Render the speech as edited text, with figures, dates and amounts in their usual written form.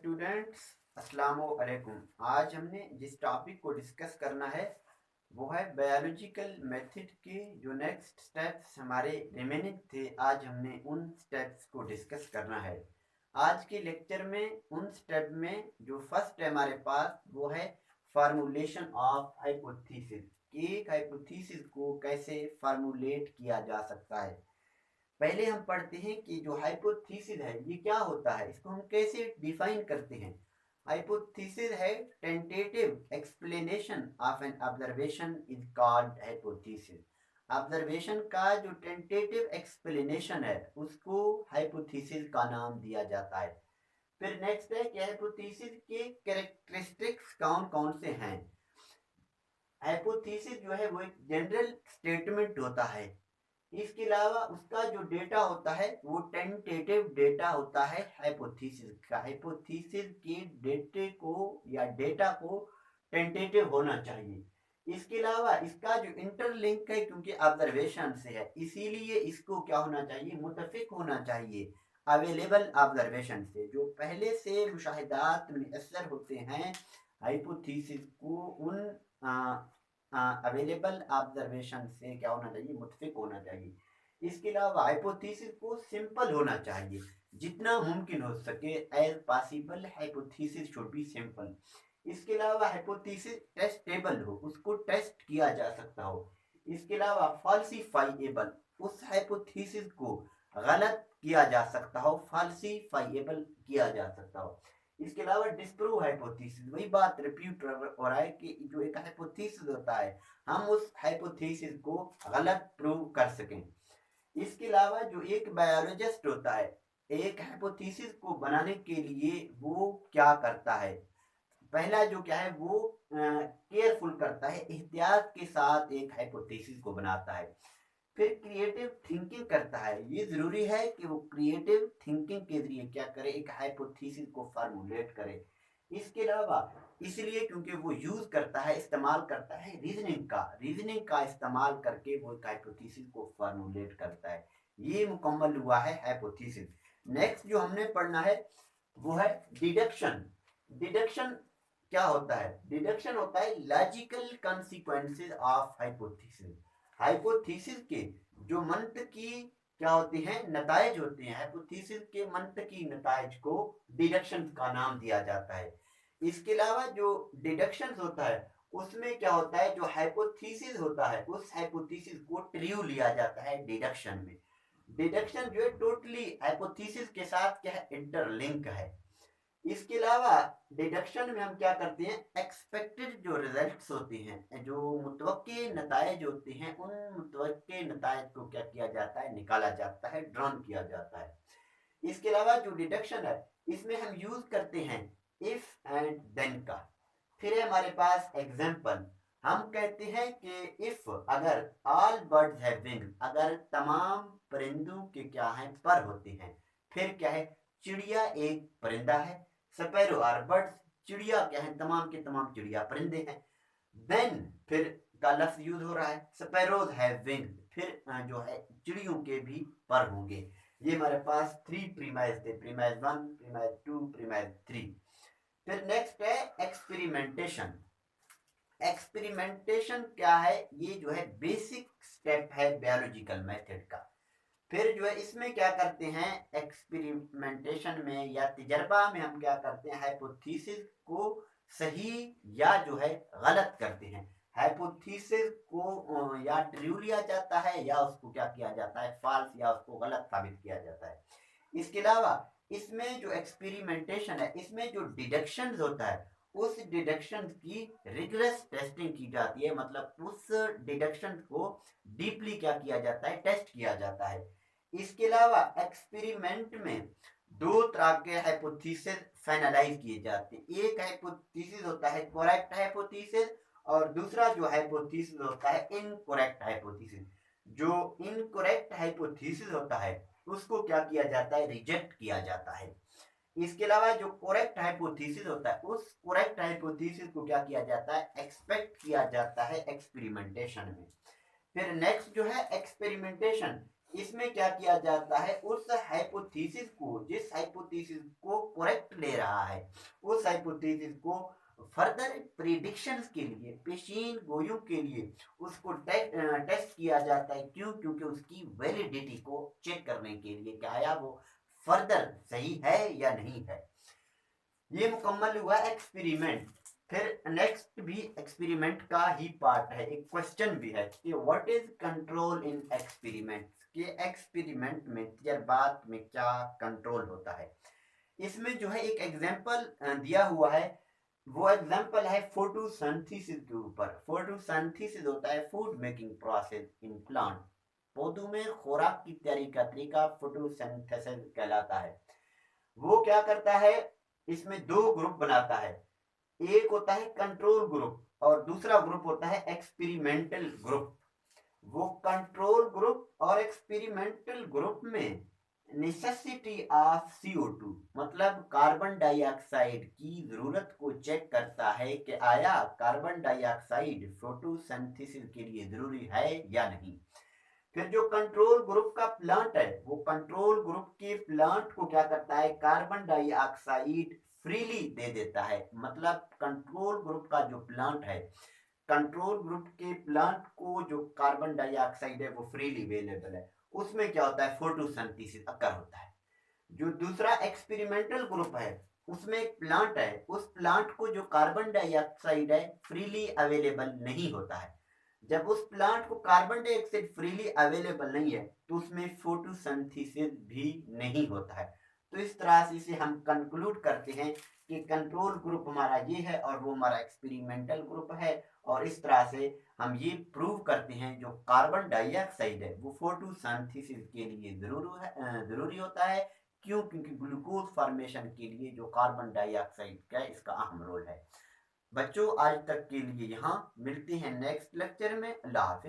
Students, अस्सलामु अलैकुम। आज हमने जिस टॉपिक को डिस्कस करना है वो है बायोलॉजिकल मेथड के जो नेक्स्ट स्टेप्स हमारे रिमेनिंग थे। आज हमने उन स्टेप्स को डिस्कस करना है। आज के लेक्चर में उन स्टेप में जो फर्स्ट है हमारे पास वो है फार्मूलेशन ऑफ हाइपोथेसिस। एक हाइपोथेसिस को कैसे फार्मूलेट किया जा सकता है। पहले हम पढ़ते हैं कि जो हाइपोथेसिस है ये क्या होता है, इसको हम कैसे डिफाइन करते हैं। हाइपोथेसिस है tentative explanation of an observation is called hypothesis. Observation का जो टेंटेटिव एक्सप्लेनेशन है उसको हाइपोथेसिस का नाम दिया जाता है। फिर नेक्स्ट है कि हाइपोथेसिस के कैरेक्टरिस्टिक्स कौन कौन से हैं। हाइपोथेसिस जो है वो एक जनरल स्टेटमेंट होता है। इसके अलावा उसका जो डेटा होता है वो टेंटेटिव डेटा होता है हाइपोथेसिस का। हाइपोथेसिस के डेटे को या डेटा को टेंटेटिव होना चाहिए। इसके अलावा इसका जो इंटरलिंक है क्योंकि ऑब्जर्वेशन से है इसीलिए इसको क्या होना चाहिए, मुतफिक होना चाहिए अवेलेबल ऑब्जर्वेशन से। जो पहले से मुशाहिदात में असर होते हैं हाइपोथेसिस को उन अवेलेबल ऑब्जर्वेशन से क्या होना चाहिए, मुतफिक होना चाहिए। इसके अलावा हाइपोथेसिस को सिंपल होना चाहिए, जितना मुमकिन हो सके as possible hypothesis should be simple. इसके अलावा हाइपोथेसिस टेस्टेबल हो, उसको टेस्ट किया जा सकता हो। इसके अलावा फॉल्सिफाइएबल, उस हाइपोथेसिस को गलत किया जा सकता हो, फॉल्सिफाइएबल किया जा सकता हो। इसके अलावा डिस्प्रूव हाइपोथेसिस, वही बात रिपीट हो रहा है कि जो एक हाइपोथेसिस होता है हम उस हाइपोथेसिस को गलत प्रूव कर सकें। इसके अलावा जो एक बायोलॉजिस्ट होता है एक हाइपोथेसिस को बनाने के लिए वो क्या करता है, पहला जो क्या है वो केयरफुल करता है, एहतियात के साथ एक हाइपोथेसिस को बनाता है। फिर क्रिएटिव थिंकिंग करता है। ये जरूरी है कि वो क्रिएटिव थिंकिंग के जरिए क्या करे, एक हाइपोथेसिस को फार्मूलेट करे। इसके अलावा इसलिए क्योंकि वो यूज करता है, इस्तेमाल करता है रीजनिंग का इस्तेमाल करके वो एक हाइपोथेसिस को फार्मूलेट करता है। ये मुकम्मल हुआ है हाइपोथेसिस। नेक्स्ट जो हमने पढ़ना है वो है डिडक्शन। डिडक्शन क्या होता है? डिडक्शन होता है logical consequences of hypothesis. Hypothesis के जो मंतकी क्या होते हैं, नतायज होते हैं, हाइपोथेसिस के मंतकी नतायज को डिडक्शन का नाम दिया जाता है। इसके अलावा जो डिडक्शन होता है उसमें क्या होता है, जो हाइपोथेसिस होता है उस हाइपोथेसिस को ट्रू लिया जाता है डिडक्शन में। डिडक्शन जो है टोटली हाइपोथेसिस के साथ क्या है, इंटरलिंक है। इसके अलावा डिडक्शन में हम क्या करते हैं, एक्सपेक्टेड जो रिजल्ट्स होते हैं, जो मुतवक्के नतायज होते हैं, उन मुतवक्के नतायज को क्या किया जाता है, निकाला जाता है, ड्रॉन किया जाता है। इसके अलावा जो डिडक्शन है इसमें हम यूज करते हैं इफ एंड देन का। फिर है हमारे पास एग्जाम्पल। हम कहते हैं कि इफ, अगर ऑल बर्ड्स हैव विंग, अगर तमाम परिंदों के क्या हैं, पर होते हैं। फिर क्या है, चिड़िया एक परिंदा है। स्पैरो आर बर्ड्स, चिड़िया क्या है, तमाम के तमाम चिड़िया परिंदे हैं। देन फिर का लफ्ज यूज हो रहा है, स्पैरोज हैव विंग, फिर जो है चिड़ियों के भी पर होंगे। ये हमारे पास 3 प्रीमाइज थे, प्रीमाइज 1, प्रीमाइज 2, प्रीमाइज 3। फिर नेक्स्ट है एक्सपेरिमेंटेशन। एक्सपेरिमेंटेशन क्या है, ये जो है बेसिक स्टेप है बायोलॉजिकल मेथड का। फिर जो है इसमें क्या करते हैं, एक्सपेरिमेंटेशन में या तजर्बा में हम क्या करते हैं, हाइपोथेसिस को सही या जो है गलत करते हैं। हाइपोथेसिस को या ट्रू लिया जाता है या उसको क्या किया जाता है, फॉल्स, या उसको गलत साबित किया जाता है। इसके अलावा इसमें जो एक्सपेरिमेंटेशन है इसमें जो डिडक्शन होता है उस डिडक्शन की रिगरस टेस्टिंग की जाती है, मतलब उस डिडक्शन को डीपली क्या किया जाता है, टेस्ट किया जाता है। इसके अलावा एक्सपेरिमेंट में दो तरह के हाइपोथेसिस फाइनलाइज किए जाते हैं। एक हाइपोथेसिस होता है करेक्ट हाइपोथेसिस और दूसरा जो हाइपोथेसिस होता है इनकरेक्ट हाइपोथेसिस। जो इनकरेक्ट हाइपोथेसिस होता है उसको क्या किया जाता है, रिजेक्ट किया जाता है। इसके अलावा जो करेक्ट हाइपोथेसिस होता है उस करेक्ट हाइपोथेसिस को क्या किया जाता है, एक्सपेक्ट किया जाता है एक्सपेरिमेंटेशन में। फिर नेक्स्ट जो है एक्सपेरिमेंटेशन, इसमें क्या किया जाता है, उस हाइपोथेसिस को, जिस हाइपोथेसिस को करेक्ट ले रहा है, उस हाइपोथेसिस को फर्दर प्रिडिक्शंस के लिए, पेशीन गोइयों के लिए उसको टेस्ट किया जाता है। क्यों? क्योंकि उसकी वैलिडिटी को चेक करने के लिए कि आया वो फर्दर सही है या नहीं है। ये मुकम्मल हुआ एक्सपेरिमेंट। फिर नेक्स्ट भी एक्सपेरिमेंट का ही पार्ट है, एक क्वेश्चन भी है कि what is control in experiment, कि एक्सपेरिमेंट में तजर्बात में क्या कंट्रोल होता है। इसमें जो है एक एग्जांपल दिया हुआ है, वो एग्जांपल है फोटोसिंथेसिस के ऊपर। फोटोसिंथेसिस होता है food making process in plant. पौधों में खुराक की तैयारी का तरीका फोटोसिंथेसिस कहलाता है। वो क्या करता है, इसमें दो ग्रुप बनाता है, एक होता है कंट्रोल ग्रुप और दूसरा ग्रुप होता है एक्सपेरिमेंटल ग्रुप। वो कंट्रोल ग्रुप और एक्सपेरिमेंटल ग्रुप में नेसेसिटी ऑफ CO2 मतलब कार्बन डाइऑक्साइड की जरूरत को चेक करता है कि आया कार्बन डाइऑक्साइड फोटोसिंथेसिस के लिए जरूरी है या नहीं। फिर जो कंट्रोल ग्रुप का प्लांट है, वो कंट्रोल ग्रुप के प्लांट को क्या करता है, कार्बन डाइऑक्साइड फ्रीली दे देता है। मतलब कंट्रोल ग्रुप का जो प्लांट है, कंट्रोल ग्रुप के प्लांट को जो कार्बन डाइऑक्साइड है वो फ्रीली अवेलेबल है, उसमें क्या होता है, फोटोसिंथेसिस अकर होता है। जो दूसरा एक्सपेरिमेंटल ग्रुप है, उसमें एक प्लांट है, उस प्लांट को जो कार्बन डाइऑक्साइड है फ्रीली अवेलेबल नहीं होता है। जब उस प्लांट को कार्बन डाइऑक्साइड फ्रीली अवेलेबल नहीं है तो उसमें फोटोसिंथेसिस भी नहीं होता है। तो इस तरह से इसे हम कंक्लूड करते हैं कि कंट्रोल ग्रुप हमारा ये है और वो हमारा एक्सपेरिमेंटल ग्रुप है। और इस तरह से हम ये प्रूव करते हैं जो कार्बन डाइऑक्साइड है वो फोटोसिंथेसिस के लिए जरूरी होता है। क्यों? क्योंकि ग्लूकोज फॉर्मेशन के लिए जो कार्बन डाइऑक्साइड का इसका अहम रोल है। बच्चों आज तक के लिए यहाँ मिलते हैं नेक्स्ट लेक्चर में। अल्लाह हाफिज।